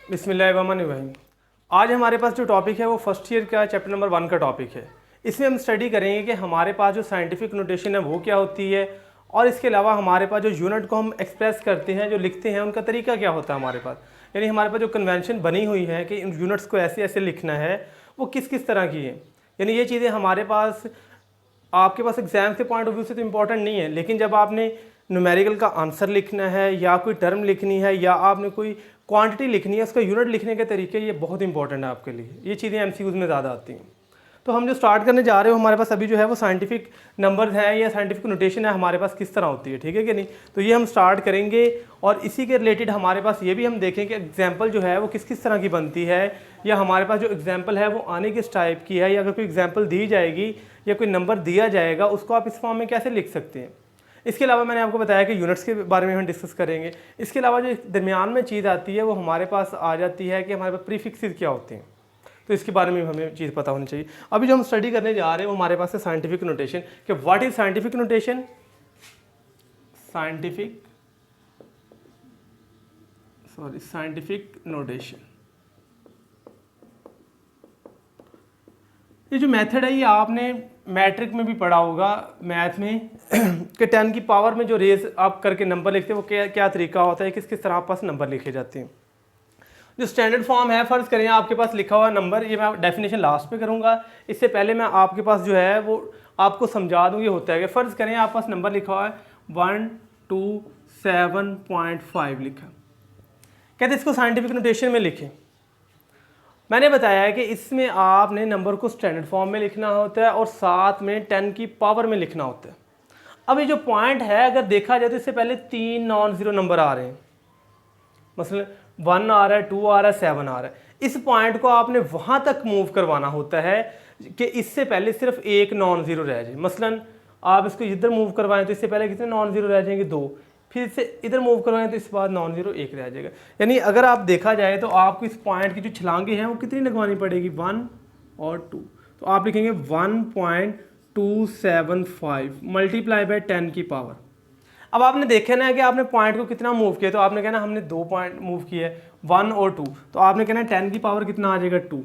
बिस्मिल्लाहिर्रहमानिर्रहीम। आज हमारे पास जो टॉपिक है वो फर्स्ट ईयर का चैप्टर नंबर 1 का टॉपिक है। इसमें हम स्टडी करेंगे कि हमारे पास जो साइंटिफिक नोटेशन है वो क्या होती है, और इसके अलावा हमारे पास जो यूनिट को हम एक्सप्रेस करते हैं, जो लिखते हैं, उनका तरीका क्या होता है हमारे पास। यानी हमारे पास जो कन्वेंशन बनी हुई है कि इन यूनिट्स को ऐसे ऐसे लिखना है, वो किस किस तरह की है। यानी ये चीज़ें हमारे पास आपके पास एग्जाम के पॉइंट ऑफ व्यू से तो इम्पॉर्टेंट नहीं है, लेकिन जब आपने न्यूमेरिकल का आंसर लिखना है या कोई टर्म लिखनी है या आपने कोई क्वांटिटी लिखनी है, उसका यूनिट लिखने के तरीके ये बहुत इंपॉर्टेंट है आपके लिए। ये चीज़ें एमसीक्यूज में ज़्यादा आती हैं। तो हम जो स्टार्ट करने जा रहे हो, हमारे पास अभी जो है वो साइंटिफिक नंबर्स हैं या साइंटिफिक नोटेशन है हमारे पास किस तरह होती है, ठीक है कि नहीं। तो ये हम स्टार्ट करेंगे और इसी के रिलेटेड हमारे पास ये भी हम देखें कि एग्जाम्पल जो है वो किस किस तरह की बनती है, या हमारे पास जो एग्जाम्पल है वो आने किस टाइप की है, या अगर कोई एग्जाम्पल दी जाएगी या कोई नंबर दिया जाएगा उसको आप इस फॉर्म में कैसे लिख सकते हैं। इसके अलावा मैंने आपको बताया कि यूनिट्स के बारे में हम डिस्कस करेंगे। इसके अलावा जो दरमियान में चीज़ आती है वो हमारे पास आ जाती है कि हमारे पास प्रीफिक्सेस क्या होते हैं, तो इसके बारे में हमें चीज़ पता होनी चाहिए। अभी जो हम स्टडी करने जा रहे हैं वो हमारे पास है साइंटिफिक नोटेशन। कि what is scientific notation. Scientific notation, ये जो मेथड है ये आपने मैट्रिक में भी पढ़ा होगा, मैथ में कि 10 की पावर में जो रेज आप करके नंबर लिखते हैं वो क्या क्या तरीका होता है, किस किस तरह पास नंबर लिखे जाते हैं। जो स्टैंडर्ड फॉर्म है, फ़र्ज़ करें आपके पास लिखा हुआ नंबर, ये मैं डेफिनेशन लास्ट पे करूँगा। इससे पहले मैं आपके पास जो है वो आपको समझा दूँ। ये होता है कि फ़र्ज़ करें आपके पास नंबर लिखा हुआ है 127.5 लिखा, कहते इसको साइंटिफिक नोटेशन में लिखें। मैंने बताया है कि इसमें आपने नंबर को स्टैंडर्ड फॉर्म में लिखना होता है और साथ में 10 की पावर में लिखना होता है। अब ये जो पॉइंट है अगर देखा जाए तो इससे पहले 3 नॉन ज़ीरो नंबर आ रहे हैं, मसलन 1 आ रहा है, 2 आ रहा है, 7 आ रहा है। इस पॉइंट को आपने वहाँ तक मूव करवाना होता है कि इससे पहले सिर्फ एक नॉन ज़ीरो रह जाए। मसलन आप इसको इधर मूव करवाएं तो इससे पहले कितने नॉन ज़ीरो रह जाएंगे, 2। फिर इससे इधर मूव करवाएं तो इसके बाद नॉन ज़ीरो 1 रह जाएगा। यानी अगर आप देखा जाए तो आपको इस पॉइंट की जो छलांगे हैं वो कितनी लगवानी पड़ेगी, 1 और 2। तो आप लिखेंगे 1.275 मल्टीप्लाई बाय 10 की पावर। अब आपने देखा ना कि आपने पॉइंट को कितना मूव किया, तो आपने कहना हमने 2 पॉइंट मूव किए, 1 और 2। तो आपने कहना 10 की पावर कितना आ जाएगा, 2।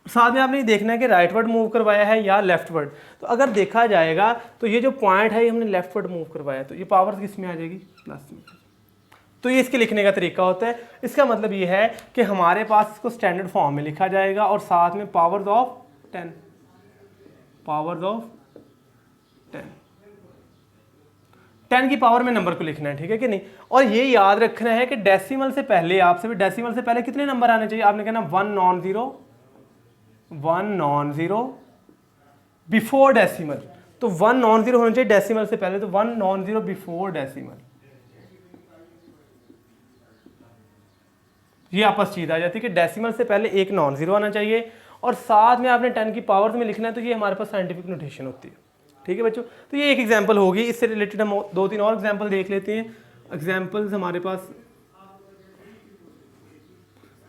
साथ में आपने ये देखना है कि राइट वर्ड मूव करवाया है या लेफ्ट वर्ड। तो अगर देखा जाएगा तो ये जो पॉइंट है ये हमने लेफ्ट वर्ड मूव करवाया, तो ये पावर किस में आ जाएगी, प्लस में। तो ये इसके लिखने का तरीका होता है। इसका मतलब ये है कि हमारे पास इसको स्टैंडर्ड फॉर्म में लिखा जाएगा और साथ में पावर्स ऑफ 10 10 की पावर में नंबर को लिखना है, ठीक है कि नहीं। और ये याद रखना है कि डेसिमल से पहले, आपसे भी डेसिमल से पहले कितने नंबर आने चाहिए। आपने कहना 1 नॉन ज़ीरो बिफोर डेसिमल। तो 1 नॉन ज़ीरो होना चाहिए डेसिमल से पहले, तो 1 नॉन ज़ीरो बिफोर डेसिमल। ये आपस चीज़ आ जाती है कि डेसिमल से पहले एक नॉन ज़ीरो आना चाहिए और साथ में आपने 10 की पावर्स में लिखना है। तो ये हमारे पास साइंटिफिक नोटेशन होती है, ठीक है बच्चों। तो ये एक एग्जांपल होगी। इससे रिलेटेड हम 2-3 और एग्जांपल देख लेते हैं। एग्जांपल्स हमारे पास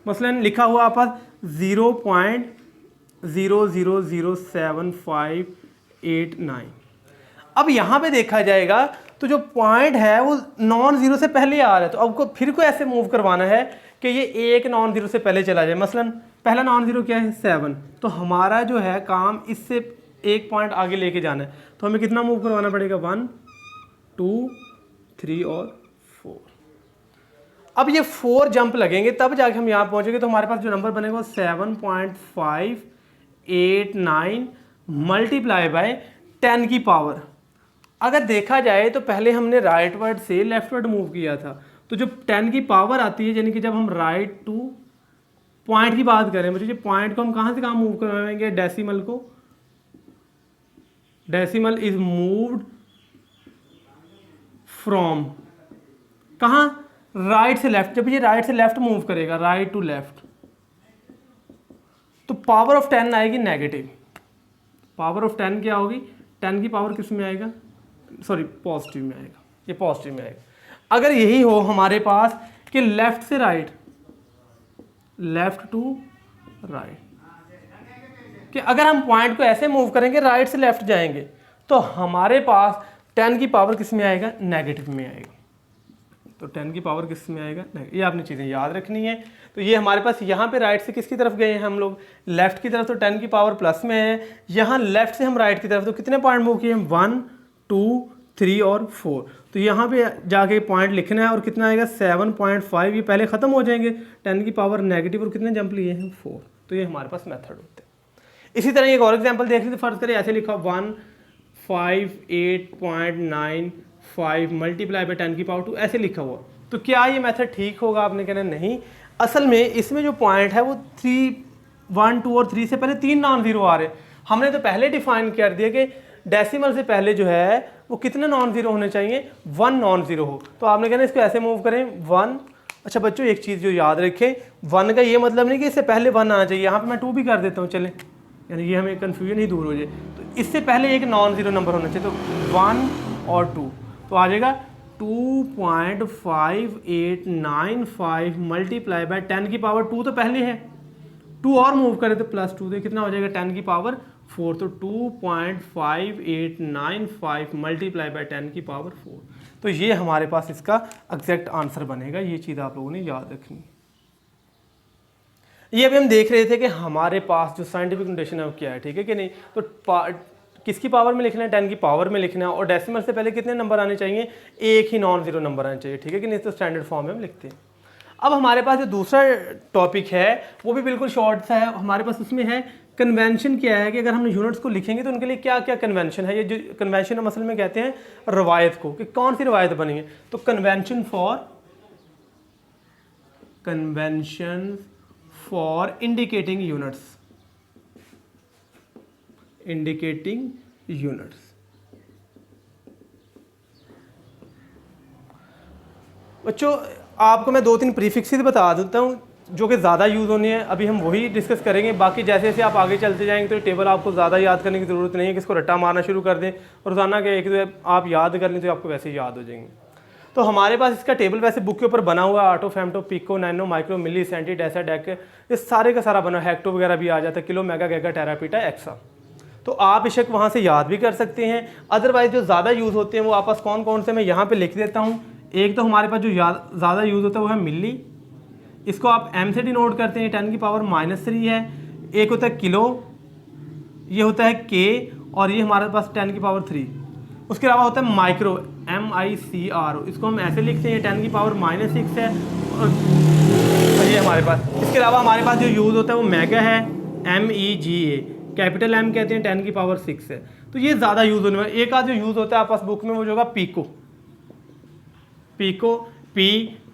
मसलन लिखा हुआ आप पास 0.000758 अब यहाँ पे देखा जाएगा तो जो पॉइंट है वो नॉन ज़ीरो से पहले आ रहा है। तो अब फिर को ऐसे मूव करवाना है कि ये एक नॉन ज़ीरो से पहले चला जाए। मसलन पहला नॉन ज़ीरो क्या है, 7। तो हमारा जो है काम इससे एक पॉइंट आगे लेके जाना है। तो हमें कितना मूव करवाना पड़ेगा, 1 2 3 और 4। अब ये 4 जंप लगेंगे तब जाके हम यहाँ पहुँचेंगे। तो हमारे पास जो नंबर बनेगा वो 7.589 मल्टीप्लाई बाय 10 की पावर। अगर देखा जाए तो पहले हमने राइट वर्ड से लेफ्ट वर्ड मूव किया था, तो जो 10 की पावर आती है, यानी कि जब हम राइट टू पॉइंट की बात करें, मतलब पॉइंट को हम कहाँ से कहाँ मूव करवाएंगे, डेसिमल को। डेसिमल इज मूव्ड फ्रॉम कहाँ, राइट से लेफ्ट। जब ये राइट से लेफ्ट मूव करेगा, राइट टू लेफ्ट, तो पावर ऑफ 10 आएगी नेगेटिव। पावर ऑफ 10 क्या होगी, 10 की पावर किस में आएगा, सॉरी पॉजिटिव में आएगा, ये पॉजिटिव में आएगा। अगर यही हो हमारे पास कि लेफ्ट से राइट, लेफ्ट टू राइट, कि अगर हम पॉइंट को ऐसे मूव करेंगे, राइट से लेफ्ट जाएंगे, तो हमारे पास 10 की पावर किस में आएगा, नेगेटिव में आएगा। तो 10 की पावर किस में आएगा, नहीं। ये आपने चीज़ें याद रखनी है। तो ये हमारे पास यहाँ पे राइट से किसकी तरफ गए हैं हम लोग, लेफ्ट की तरफ, तो 10 की पावर प्लस में है। यहाँ लेफ्ट से हम राइट की तरफ, तो कितने पॉइंट मूव किए हैं, 1 2 3 और 4। तो यहाँ पे जाके पॉइंट लिखना है और कितना आएगा 7.5, ये पहले ख़त्म हो जाएंगे। 10 की पावर नेगेटिव और कितने जंप लिए हैं 4। तो ये हमारे पास मेथड होते हैं। इसी तरह एक और एग्जांपल देख लीजिए, फर्ज करें ऐसे लिखा 158.95 मल्टीप्लाई बाय 10 की पावर 2, ऐसे लिखा हुआ। तो क्या ये मेथड ठीक होगा, आपने कहना नहीं। असल में इसमें जो पॉइंट है वो 3, 1 2 और 3 से पहले 3 नॉन ज़ीरो आ रहे हैं। हमने तो पहले डिफाइन कर दिया कि डेसिमल से पहले जो है वो कितने नॉन ज़ीरो होने चाहिए, 1 नॉन ज़ीरो हो। तो आपने कहना इसको ऐसे मूव करें 1। अच्छा बच्चों एक चीज़ जो याद रखें, 1 का ये मतलब नहीं कि इससे पहले 1 आना चाहिए। यहाँ पे मैं 2 भी कर देता हूँ, चलें, यानी ये हमें कन्फ्यूजन ही दूर हो जाए। तो इससे पहले एक नॉन ज़ीरो नंबर होना चाहिए, तो 1 और 2, तो आ जाएगा 2.5895 मल्टीप्लाई बाय 10 की पावर 2 तो पहले है, 2 और मूव करें तो प्लस 2 दे, कितना हो जाएगा 10 की पावर 4। तो 2.5895 मल्टीप्लाई बाय 10 की पावर 4। तो ये हमारे पास इसका एग्जैक्ट आंसर बनेगा। ये चीज़ आप लोगों ने याद रखनी। ये अभी हम देख रहे थे कि हमारे पास जो साइंटिफिक नोटेशन है वो क्या है, ठीक है कि नहीं। तो किसकी पावर में लिखना है, 10 की पावर में लिखना है, और डेसिमल से पहले कितने नंबर आने चाहिए, एक ही नॉन ज़ीरो नंबर आने चाहिए, ठीक है कि नहीं। तो स्टैंडर्ड फॉर्म में हम लिखते हैं। अब हमारे पास जो दूसरा टॉपिक है वो भी बिल्कुल शॉर्ट सा है हमारे पास। उसमें है कन्वेंशन क्या है, कि अगर हम यूनिट्स को लिखेंगे तो उनके लिए क्या क्या कन्वेंशन है। ये जो कन्वेंशन हम असल में कहते हैं रवायत को, कि कौन सी रवायत बनी है। तो कन्वेंशन फॉर इंडिकेटिंग यूनिट्स। बच्चों आपको मैं 2-3 प्रीफिक्सेस बता देता हूँ जो कि ज़्यादा यूज़ होने हैं। अभी हम वही डिस्कस करेंगे। बाकी जैसे जैसे आप आगे चलते जाएंगे तो टेबल आपको ज़्यादा याद करने की ज़रूरत नहीं है कि इसको रट्टा मारना शुरू कर दें। रोज़ाना के एक दो आप याद कर लें तो आपको वैसे ही याद हो जाएंगे। तो हमारे पास इसका टेबल वैसे बुक के ऊपर बना हुआ है, atto, femto, pico, nano, micro, milli, centi, deci, deca, ये सारे का सारा बना, हेक्टो वगैरह भी आ जाता है, किलो, मेगा, गैगा, टेरापीटा, एक्सा। तो आप बेशक वहाँ से याद भी कर सकते हैं। अदरवाइज जो ज़्यादा यूज़ होते हैं वो आपस कौन कौन से मैं यहाँ पे लिख देता हूँ। एक तो हमारे पास जो ज़्यादा यूज़ होता है वो है मिली, इसको आप एम से डिनोट करते हैं, 10 की पावर -3 है। एक होता है किलो, ये होता है के, और ये हमारे पास 10 की पावर 3। उसके अलावा होता है माइक्रो, MICRO, इसको हम ऐसे लिखते हैं, 10 की पावर -6 है। और ये हमारे पास, इसके अलावा हमारे पास जो यूज़ होता है वो मेगा है, MEGA, कैपिटल M कहते हैं, 10 की पावर 6 है। तो ये ज़्यादा यूज़ होने वाला। एक आध जो यूज़ होता है आपस बुक में वो जो होगा पिको, P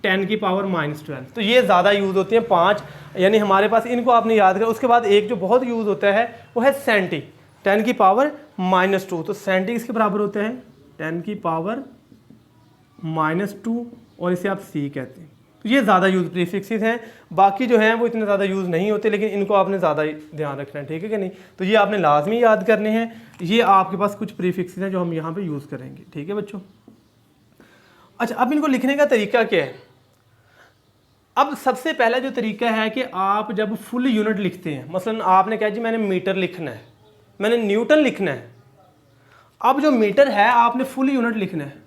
10 की पावर -12। तो ये ज़्यादा यूज़ होती हैं 5, यानी हमारे पास इनको आपने याद करा। उसके बाद एक जो बहुत यूज़ होता है वो है सेंटी, 10 की पावर -2। तो सेंटी इसके बराबर होते हैं 10 की पावर -2, और इसे आप C कहते हैं। तो ये ज़्यादा यूज़ प्रीफिक्सेस हैं। बाकी जो हैं वो इतने ज़्यादा यूज़ नहीं होते, लेकिन इनको आपने ज़्यादा ध्यान रखना है, ठीक है कि नहीं। तो ये आपने लाजमी याद करने हैं। ये आपके पास कुछ प्रीफिक्सेस हैं जो हम यहाँ पे यूज़ करेंगे, ठीक है बच्चों। अच्छा, अब इनको लिखने का तरीका क्या है। अब सबसे पहला जो तरीका है कि आप जब फुल यूनिट लिखते हैं, मसलन आपने कहा जी मैंने मीटर लिखना है, मैंने न्यूटन लिखना है। अब जो मीटर है आपने फुल यूनिट लिखना है,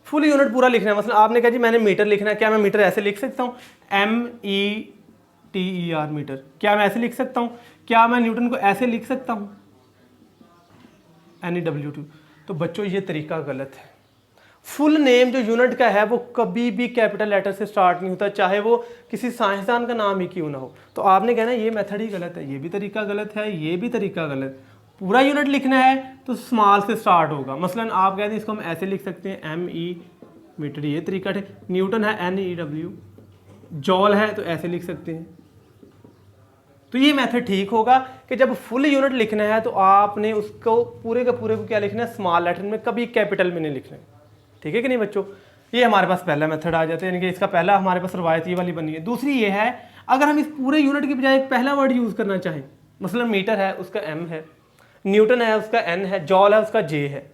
फुल यूनिट पूरा लिखना है। मतलब आपने कहा जी मैंने मीटर लिखना है, क्या मैं मीटर ऐसे लिख सकता हूँ, METER मीटर, क्या मैं ऐसे लिख सकता हूँ। क्या मैं न्यूटन को ऐसे लिख सकता हूँ, NEW2। तो बच्चों ये तरीका गलत है। फुल नेम जो यूनिट का है वो कभी भी कैपिटल लेटर से स्टार्ट नहीं होता, चाहे वो किसी साइंसदान का नाम ही क्यों ना हो। तो आपने कहना ये मेथड ही गलत है, ये भी तरीका गलत है, ये भी तरीका गलत। पूरा यूनिट लिखना है तो स्मॉल से स्टार्ट होगा। मसलन आप कहते हैं इसको हम ऐसे लिख सकते हैं ME मीटर, ये तरीका है। न्यूटन है NEW, जॉल है तो ऐसे लिख सकते हैं। तो ये मेथड ठीक होगा कि जब फुल यूनिट लिखना है तो आपने उसको पूरे का पूरे को क्या लिखना है, स्मॉल लेटर में, कभी कैपिटल में नहीं लिखना है, ठीक है कि नहीं बच्चों। ये हमारे पास पहला मेथड आ जाता है, यानी कि इसका पहला हमारे पास रवायत ये वाली बनी है। दूसरी ये है, अगर हम इस पूरे यूनिट की बजाय एक पहला वर्ड यूज़ करना चाहें, मसलन मीटर है उसका M है, न्यूटन है उसका N है, जॉल है उसका J है,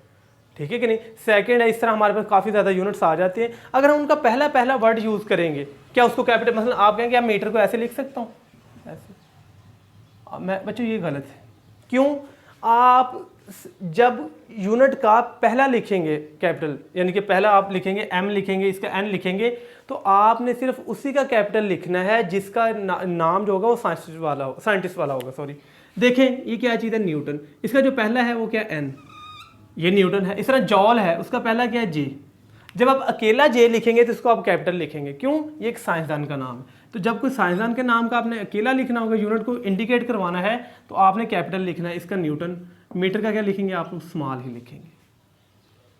ठीक है कि नहीं। सेकंड है, इस तरह हमारे पास काफ़ी ज़्यादा यूनिट्स आ जाते हैं। अगर हम उनका पहला वर्ड यूज़ करेंगे, क्या उसको कैपिटल, मसलन आप कहेंगे आप मीटर को ऐसे लिख सकता हूँ, ऐसे। मैं बच्चों ये गलत है। क्यों? आप जब यूनिट का पहला लिखेंगे कैपिटल, यानी कि पहला आप लिखेंगे m लिखेंगे, इसका n लिखेंगे, तो आपने सिर्फ उसी का कैपिटल लिखना है जिसका नाम जो होगा वो साइंटिस्ट वाला होगा। सॉरी, देखें ये क्या चीज़ है, न्यूटन। इसका जो पहला है वो क्या, n, ये न्यूटन है। इस तरह जॉल है, उसका पहला क्या है, जे। जब आप अकेला जे लिखेंगे तो इसको आप कैपिटल लिखेंगे, क्यों, ये एक साइंसदान का नाम है। तो जब कोई साइंसदान के नाम का आपने अकेला लिखना होगा, यूनिट को इंडिकेट करवाना है, तो आपने कैपिटल लिखना है। इसका न्यूटन, मीटर का क्या लिखेंगे आप, स्मॉल ही लिखेंगे।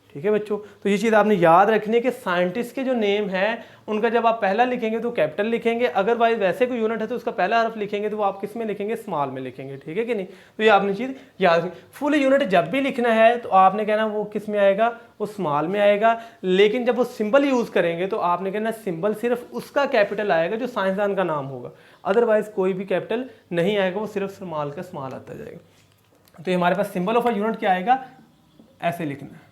ठीक है बच्चों, तो ये चीज़ आपने याद रखनी है कि साइंटिस्ट के जो नेम है उनका जब आप पहला लिखेंगे तो कैपिटल लिखेंगे, अगर भाई वैसे कोई यूनिट है तो उसका पहला हर्फ लिखेंगे तो वो आप किस में लिखेंगे, स्मॉल में लिखेंगे। ठीक है कि नहीं, तो ये आपने चीज़ याद रखनी। फुल यूनिट जब भी लिखना है तो आपने कहना वो किस में आएगा, वो स्मॉल में आएगा। लेकिन जब वो सिंबल यूज़ करेंगे तो आपने कहना सिंबल सिर्फ उसका कैपिटल आएगा जो साइंसदान का नाम होगा, अदरवाइज कोई भी कैपिटल नहीं आएगा, वो सिर्फ स्मॉल का स्मॉल आता जाएगा। तो हमारे पास सिंबल ऑफ अ यूनिट क्या आएगा, ऐसे लिखना है।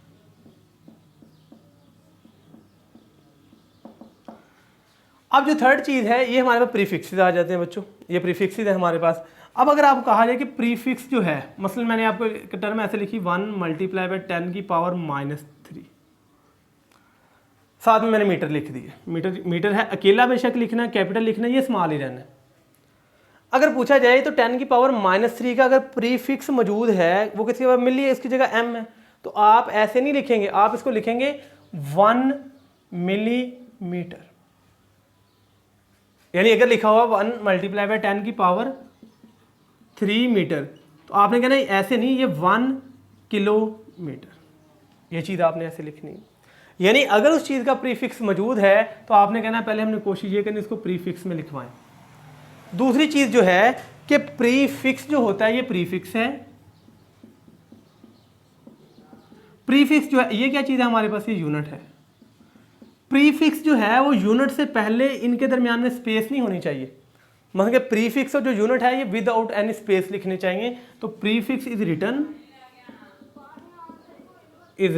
अब जो थर्ड चीज़ है ये हमारे पास प्रीफिक्सेस आ जाते हैं बच्चों, ये प्रीफिक्सेस है हमारे पास। अब अगर आपको कहा जाए कि प्रीफिक्स जो है, मसलन मैंने आपको एक टर्म ऐसे लिखी 1 मल्टीप्लाई बाय 10 की पावर -3, साथ में मैंने मीटर लिख दिया। मीटर है, अकेला बेशक लिखना है, कैपिटल लिखना है, ये स्मॉल ही रहना है। अगर पूछा जाए तो 10 की पावर -3 का अगर प्रीफिक्स मौजूद है, वो किसके पास मिली है, इसकी जगह m है, तो आप ऐसे नहीं लिखेंगे, आप इसको लिखेंगे 1 मिलीमीटर। यानी अगर लिखा हुआ 1 मल्टीप्लाई बाय 10 की पावर 3 मीटर, तो आपने कहना ऐसे नहीं, ये 1 किलोमीटर। ये चीज़ आपने ऐसे लिखनी है। यानी अगर उस चीज़ का प्रीफिक्स मौजूद है तो आपने कहना पहले हमने कोशिश ये करनी इसको प्रीफिक्स में लिखवाएं। दूसरी चीज़ जो है कि प्रीफिक्स जो होता है ये प्रीफिक्स है। प्रीफिक्स जो है ये क्या चीज़ है हमारे पास, ये यूनिट है। प्रीफिक्स जो है वो यूनिट से पहले इनके दरमियान में स्पेस नहीं होनी चाहिए। मतलब कि प्रीफिक्स और जो यूनिट है ये विदाउट एनी स्पेस लिखने चाहिए। तो prefix is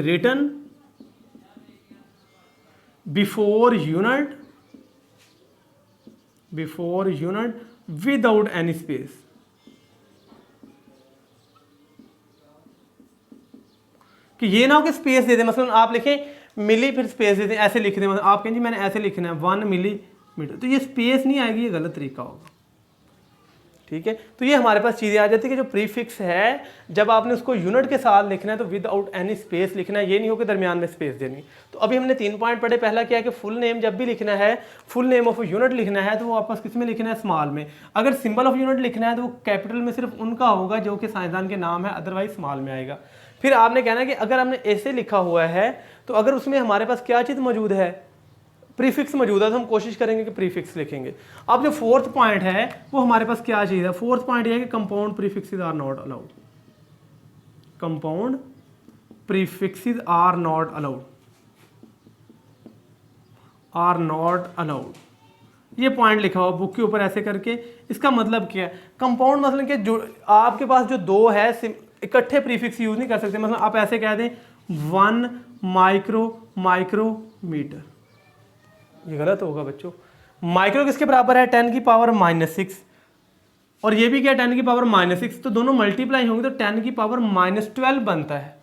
written before unit without any space. कि ये ना हो कि स्पेस दे दें, मतलब आप लिखें मिली फिर स्पेस देते हैं, ऐसे लिख दें, मतलब आप कहें जी मैंने ऐसे लिखना है 1 मिलीमीटर, तो ये स्पेस नहीं आएगी, ये गलत तरीका होगा। ठीक है, तो ये हमारे पास चीज़ें आ जाती है कि जो प्रीफिक्स है जब आपने उसको यूनिट के साथ लिखना है तो विदाउट एनी स्पेस लिखना है, ये नहीं हो कि दरमियान में स्पेस देनी। तो अभी हमने 3 पॉइंट पढ़े। पहला क्या है कि फुल नेम जब भी लिखना है, फुल नेम ऑफ यूनिट लिखना है तो वो आपस किस में लिखना है, स्मॉल में। अगर सिंबल ऑफ यूनिट लिखना है तो वो कैपिटल में सिर्फ उनका होगा जो कि साइंसदान के नाम है, अदरवाइज स्मॉल में आएगा। फिर आपने कहना कि अगर हमने ऐसे लिखा हुआ है तो अगर उसमें हमारे पास क्या चीज़ मौजूद है, प्रीफिक्स मौजूद है, तो हम कोशिश करेंगे कि प्रीफिक्स लिखेंगे। अब जो फोर्थ पॉइंट है वो हमारे पास क्या चीज़ है, फोर्थ पॉइंट ये है कि compound prefixes are not allowed. Compound prefixes are not allowed. ये पॉइंट लिखा हुआ बुक के ऊपर ऐसे करके। इसका मतलब क्या है, कंपाउंड मतलब कि जो आपके पास जो दो है इकट्ठे प्रीफिक्स यूज नहीं कर सकते। मतलब आप ऐसे कह दें 1 माइक्रोमीटर, ये गलत होगा बच्चों। माइक्रो किसके बराबर है, 10 की पावर -6, और ये भी क्या 10 की पावर -6, तो दोनों मल्टीप्लाई होंगे तो 10 की पावर -12 बनता है।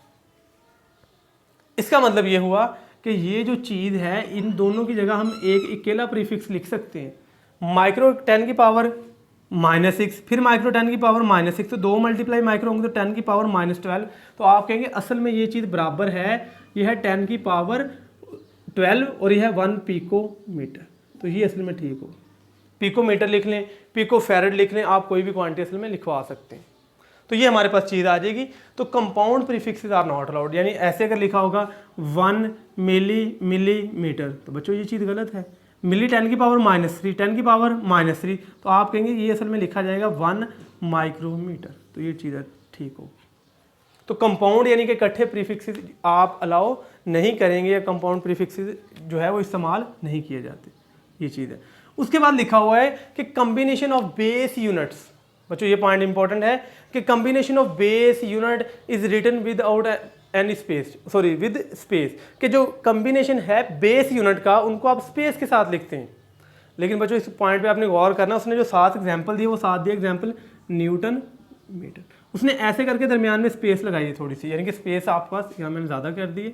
इसका मतलब ये हुआ कि ये जो चीज़ है इन दोनों की जगह हम एक अकेला प्रीफिक्स लिख सकते हैं। माइक्रो 10 की पावर -6, फिर माइक्रो 10 की पावर -6, तो 2 मल्टीप्लाई माइक्रो होंगे तो 10 की पावर -12। तो आप कहेंगे असल में ये चीज़ बराबर है, ये है 10 की पावर 12 और यह है 1 पिकोमीटर। तो ये असल में ठीक हो, पिकोमीटर लिख लें, पिको फैरेड लिख लें, आप कोई भी क्वांटिटी असल में लिखवा सकते हैं। तो ये हमारे पास चीज़ आ जाएगी। तो compound prefixes are not allowed, यानी ऐसे अगर लिखा होगा 1 मिलीमीटर, तो बच्चों ये चीज़ गलत है। मिली 10 की पावर -3, 10 की पावर -3, तो आप कहेंगे ये असल में लिखा जाएगा 1 माइक्रोमीटर। तो ये चीज़ ठीक हो। तो कंपाउंड यानी कि इकट्ठे प्रीफिक्सेस आप अलाउ नहीं करेंगे, या कंपाउंड प्रीफिक्सेस जो है वो इस्तेमाल नहीं किए जाते, ये चीज़ है। उसके बाद लिखा हुआ है कि कम्बिनेशन ऑफ बेस यूनिट्स। बच्चों ये पॉइंट इंपॉर्टेंट है कि combination of base unit is written without any space, sorry with space, कि जो कम्बिनेशन है बेस यूनिट का उनको आप स्पेस के साथ लिखते हैं। लेकिन बच्चों इस पॉइंट पे आपने गौर करना, उसने जो 7 एग्जांपल दिए वो 7 दिए एग्जांपल न्यूटन मीटर, उसने ऐसे करके दरमियान में स्पेस लगाई है थोड़ी सी, यानी कि स्पेस आपके पास यहाँ मैंने ज़्यादा कर दी है,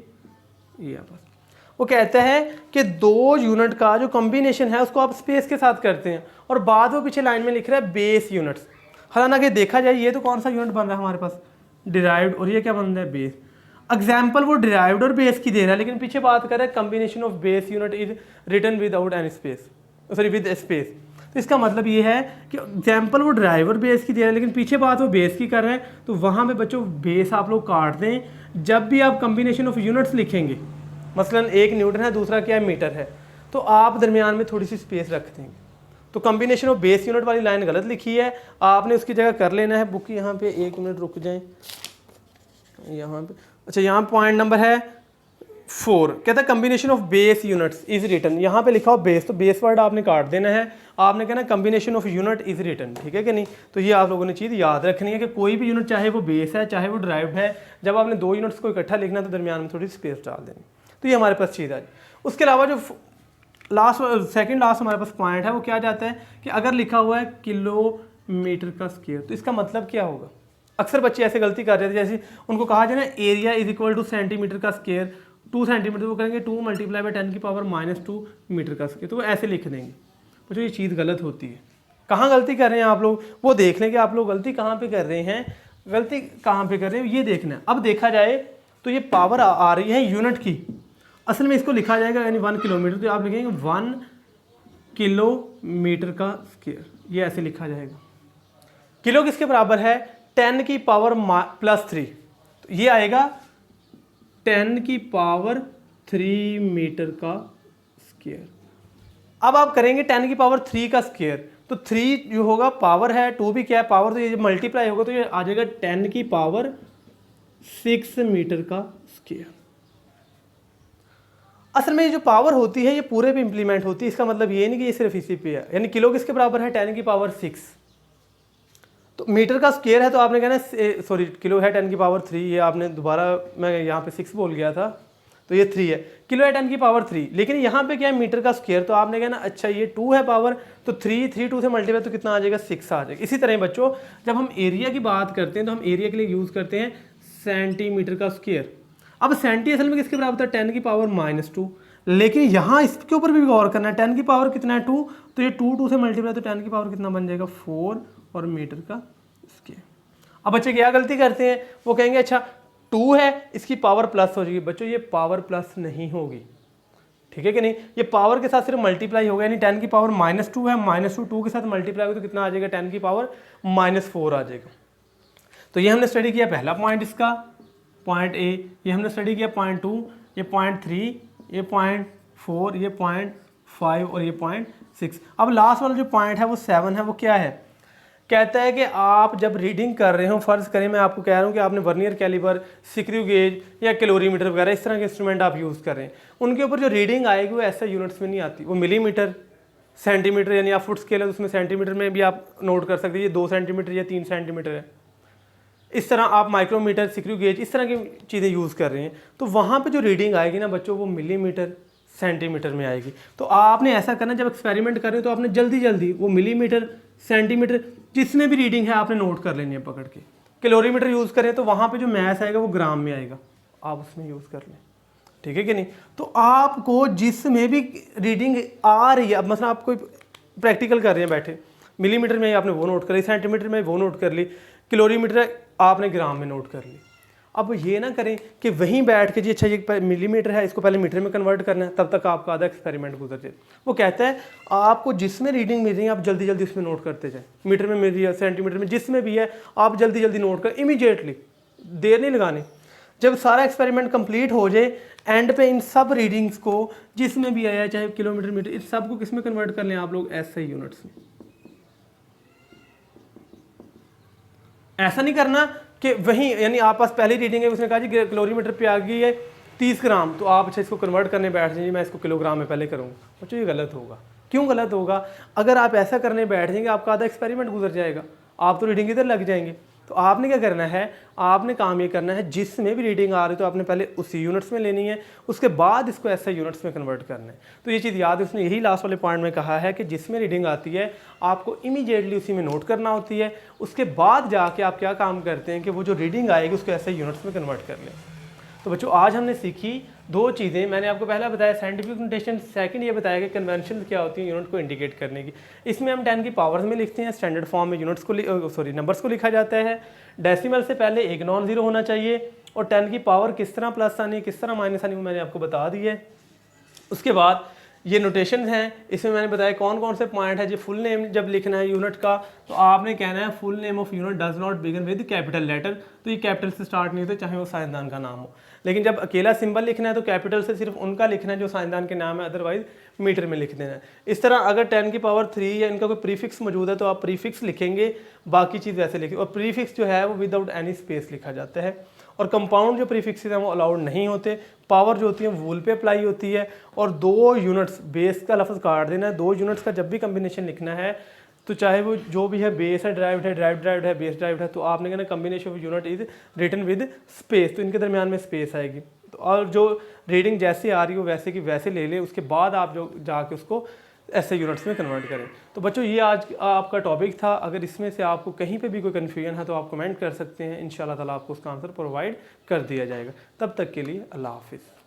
ये आपके पास। वो कहता है कि 2 यूनिट का जो कॉम्बिनेशन है उसको आप स्पेस के साथ करते हैं, और बाद वो पीछे लाइन में लिख रहा है बेस यूनिट्स। हालांकि देखा जाए ये तो कौन सा यूनिट बन रहा है हमारे पास, डिराइव्ड, और ये क्या बन रहा है, बेस। एग्जाम्पल वो डिराइव्ड और बेस की दे रहा है, लेकिन पीछे बात कर रहा है combination of base unit is written without any space, sorry with space. तो इसका मतलब ये है कि एग्जाम्पल वो डिराइव और बेस की दे रहा है, लेकिन पीछे बात वो बेस की कर रहे हैं, तो वहाँ पे बच्चों बेस आप लोग काट दें। जब भी आप कॉम्बिनेशन ऑफ यूनिट्स लिखेंगे, मसलन 1 न्यूटन है, दूसरा क्या है, मीटर है, तो आप दरमियान में थोड़ी सी स्पेस रख देंगे। तो कॉम्बिनेशन ऑफ बेस यूनिट वाली लाइन गलत लिखी है, आपने उसकी जगह कर लेना है बुक यहाँ पे, 1 मिनट रुक जाएं यहाँ पे। अच्छा, यहाँ पॉइंट नंबर है 4, कहता है combination of base units is written. यहाँ पे लिखा हो बेस, तो बेस वर्ड आपने काट देना है, आपने कहना combination of unit is written, ठीक है कि नहीं। तो ये आप लोगों ने चीज़ याद रखनी है कि कोई भी यूनिट, चाहे वो बेस है चाहे वो ड्राइव्ड है, जब आपने 2 यूनिट्स को इकट्ठा लिखना है तो दरमियान में थोड़ी स्पेस डाल देनी। तो ये हमारे पास चीज़ है। उसके अलावा जो सेकंड लास्ट हमारे पास पॉइंट है वो क्या जाता है कि अगर लिखा हुआ है किलोमीटर का स्क्वायर, तो इसका मतलब क्या होगा। अक्सर बच्चे ऐसे गलती कर रहे थे, जैसे उनको कहा जाए ना area is equal two centimetre का स्क्वायर, 2 सेंटीमीटर, वो करेंगे 2 × 10⁻² मीटर का स्क्वायर, तो वो ऐसे लिख देंगे। तो ये चीज़ गलत होती है। कहाँ गलती कर रहे हैं आप लोग, वो देख लें कि आप लोग गलती कहाँ पे कर रहे हैं, गलती कहाँ पे कर रहे हैं ये देखना है। अब देखा जाए तो ये पावर आ रही है यूनिट की, असल में इसको लिखा जाएगा यानी 1 किलोमीटर, तो आप लिखेंगे 1 किलोमीटर का स्क्वायर, ये ऐसे लिखा जाएगा। किलो किसके बराबर है, 10⁻3, तो ये आएगा 10⁻3 मीटर का स्क्वायर। अब आप करेंगे 10⁻3 का स्क्वायर, तो 3 जो होगा पावर है, 2 भी क्या है पावर, तो ये जब मल्टीप्लाई होगा तो ये आ जाएगा 10⁻6 मीटर का स्क्वायर। असल में ये जो पावर होती है ये पूरे पे इंप्लीमेंट होती है, इसका मतलब ये नहीं कि ये सिर्फ इसी पे है। यानी किलो किसके बराबर है, 10⁻6, तो मीटर का स्क्वायर है, तो आपने कहना सॉरी किलो है 10⁻3, ये आपने दोबारा, मैं यहाँ पे 6 बोल गया था, तो ये 3 है, किलो है 10⁻3, लेकिन यहाँ पे क्या है मीटर का स्क्वायर, तो आपने कहना अच्छा ये 2 है पावर, तो 3 2 से मल्टीप्लाई तो कितना आ जाएगा, 6 आ जाएगा। इसी तरह बच्चों जब हम एरिया की बात करते हैं तो हम एरिया के लिए यूज़ करते हैं सेंटीमीटर का स्क्वायर। अब सेंटी असल में किसके बराबर था, 10⁻², लेकिन यहाँ इसके ऊपर भी गौर करना है, 10 की पावर कितना है 2, तो ये 2 से मल्टीप्लाई तो 10 की पावर कितना बन जाएगा 4 और मीटर का स्क्वायर। अब बच्चे क्या गलती करते हैं, वो कहेंगे अच्छा 2 है इसकी पावर प्लस हो जाएगी। बच्चों ये पावर प्लस नहीं होगी, ठीक है कि नहीं, ये पावर के साथ सिर्फ मल्टीप्लाई होगा, यानी 10 की पावर -2 है, -2 के साथ मल्टीप्लाई होगा तो कितना आ जाएगा, 10 की पावर -4 आ जाएगा। तो ये हमने स्टडी किया पहला पॉइंट इसका, पॉइंट ए, ये हमने स्टडी किया पॉइंट 2, ये पॉइंट 3, ये पॉइंट 4, ये पॉइंट 5 और ये पॉइंट 6। अब लास्ट वाला जो पॉइंट है वो 7 है, वो क्या है, कहता है कि आप जब रीडिंग कर रहे हो, फ़र्ज़ करें मैं आपको कह रहा हूँ कि आपने वर्नियर कैलिपर, स्क्रू गेज या कैलोरीमीटर वगैरह इस तरह के इंस्ट्रूमेंट आप यूज़ कर रहे हैं, उनके ऊपर जो रीडिंग आएगी वो ऐसे यूनिट्स में नहीं आती, वो मिलीमीटर, सेंटीमीटर, यानी आप फुट स्केल है तो उसमें सेंटीमीटर में भी आप नोट कर सकते हैं, ये 2 सेंटीमीटर या 3 सेंटीमीटर है। इस तरह आप माइक्रोमीटर, स्क्रू गेज इस तरह की चीज़ें यूज़ कर रहे हैं, तो वहाँ पे जो रीडिंग आएगी ना बच्चों वो मिलीमीटर, सेंटीमीटर में आएगी। तो आपने ऐसा करना, जब एक्सपेरिमेंट कर रहे हो तो आपने जल्दी जल्दी वो मिलीमीटर, सेंटीमीटर जिसमें भी रीडिंग है आपने नोट कर लेनी है पकड़ के। कैलोरीमीटर यूज़ करें तो वहाँ पे जो मैथ आएगा वो ग्राम में आएगा, आप उसमें यूज़ कर लें, ठीक है कि नहीं। तो आपको जिसमें भी रीडिंग आ रही है, अब मतलब आप कोई प्रैक्टिकल कर रहे हैं बैठे, मिलीमीटर में आपने वो नोट कर ली, सेंटीमीटर में वो नोट कर ली, कैलोरीमीटर आपने ग्राम में नोट कर ली। अब ये ना करें कि वहीं बैठ के जी अच्छा ये मिलीमीटर है इसको पहले मीटर में कन्वर्ट करना है, तब तक आपका आधा एक्सपेरिमेंट गुजर जाए। वो कहता है आपको जिसमें रीडिंग मिल रही है आप जल्दी जल्दी उसमें नोट करते जाए, मीटर में मिल रही है, सेंटीमीटर में, जिसमें भी है आप जल्दी जल्दी नोट कर, इमीडिएटली, देर नहीं लगानी। जब सारा एक्सपेरिमेंट कंप्लीट हो जाए, एंड पे इन सब रीडिंग्स को जिसमें भी आया चाहे किलोमीटर, मीटर, इस सब को किस में कन्वर्ट कर लें आप लोग, SI यूनिट्स में। ऐसा नहीं करना कि वहीं, यानी आप पास पहली रीडिंग है, उसने कहा जी कैलोरीमीटर पे आ गई है 30 ग्राम, तो आप अच्छा इसको कन्वर्ट करने बैठ जाइए, मैं इसको किलोग्राम में पहले करूँगा। बच्चों ये गलत होगा। क्यों गलत होगा, अगर आप ऐसा करने बैठ जाएंगे आपका आधा एक्सपेरिमेंट गुजर जाएगा, आप तो रीडिंग इधर लग जाएंगे। तो आपने क्या करना है, आपने काम ये करना है जिसमें भी रीडिंग आ रही है तो आपने पहले उसी यूनिट्स में लेनी है, उसके बाद इसको ऐसे यूनिट्स में कन्वर्ट करना है। तो ये चीज़ याद है, उसने यही लास्ट वाले पॉइंट में कहा है कि जिसमें रीडिंग आती है आपको इमीडिएटली उसी में नोट करना होती है, उसके बाद जाके आप क्या काम करते हैं कि वो जो रीडिंग आएगी उसको ऐसे यूनिट्स में कन्वर्ट कर लें। तो बच्चों आज हमने सीखी दो चीज़ें। मैंने आपको पहला बताया साइंटिफिक नोटेशन, सेकंड ये बताया कि कन्वेंशन क्या होती है यूनिट को इंडिकेट करने की। इसमें हम 10 की पावर्स में लिखते हैं, स्टैंडर्ड फॉर्म में यूनिट्स को नंबर्स को लिखा जाता है। डेसिमल से पहले एक नॉन जीरो होना चाहिए, और 10 की पावर किस तरह प्लस आनी है किस तरह माइनस आनी है मैंने आपको बता दी है। उसके बाद ये नोटेशन हैं, इसमें मैंने बताया कौन कौन से पॉइंट है। जो फुल नेम जब लिखना है यूनिट का तो आपने कहना है full name of unit does not begin with capital letter, तो ये कैपिटल से स्टार्ट नहीं होते चाहे वो साइंसदान का नाम हो। लेकिन जब अकेला सिंबल लिखना है तो कैपिटल से सिर्फ उनका लिखना है जो साइंसदान के नाम है, अदरवाइज मीटर में लिख देना है। इस तरह अगर 10 की पावर 3 या इनका कोई प्रीफिक्स मौजूद है तो आप प्रीफिक्स लिखेंगे, बाकी चीज़ वैसे लिखें। और प्रीफिक्स जो है वो विदाउट एनी स्पेस लिखा जाता है। और कंपाउंड जो प्रीफिक्सेस हैं वो अलाउड नहीं होते। पावर जो होती है वूल पे अप्लाई होती है। और 2 यूनिट्स बेस का लफ्ज़ काट देना है। 2 यूनिट्स का जब भी कम्बिनेशन लिखना है तो चाहे वो जो भी है बेस है, ड्राइव्ड है, बेस ड्राइव्ड है, तो आपने कहना combination of unit is written with space, तो इनके दरमियान में स्पेस आएगी। तो और जो रीडिंग जैसे आ रही हो वैसे की वैसे ले लें, उसके बाद आप जो जाके उसको ऐसे यूनिट्स में कन्वर्ट करें। तो बच्चों ये आज आपका टॉपिक था। अगर इसमें से आपको कहीं पे भी कोई कन्फ्यूजन है तो आप कमेंट कर सकते हैं, इंशाल्लाह ताला आपको उसका आंसर प्रोवाइड कर दिया जाएगा। तब तक के लिए अल्लाह हाफिज़।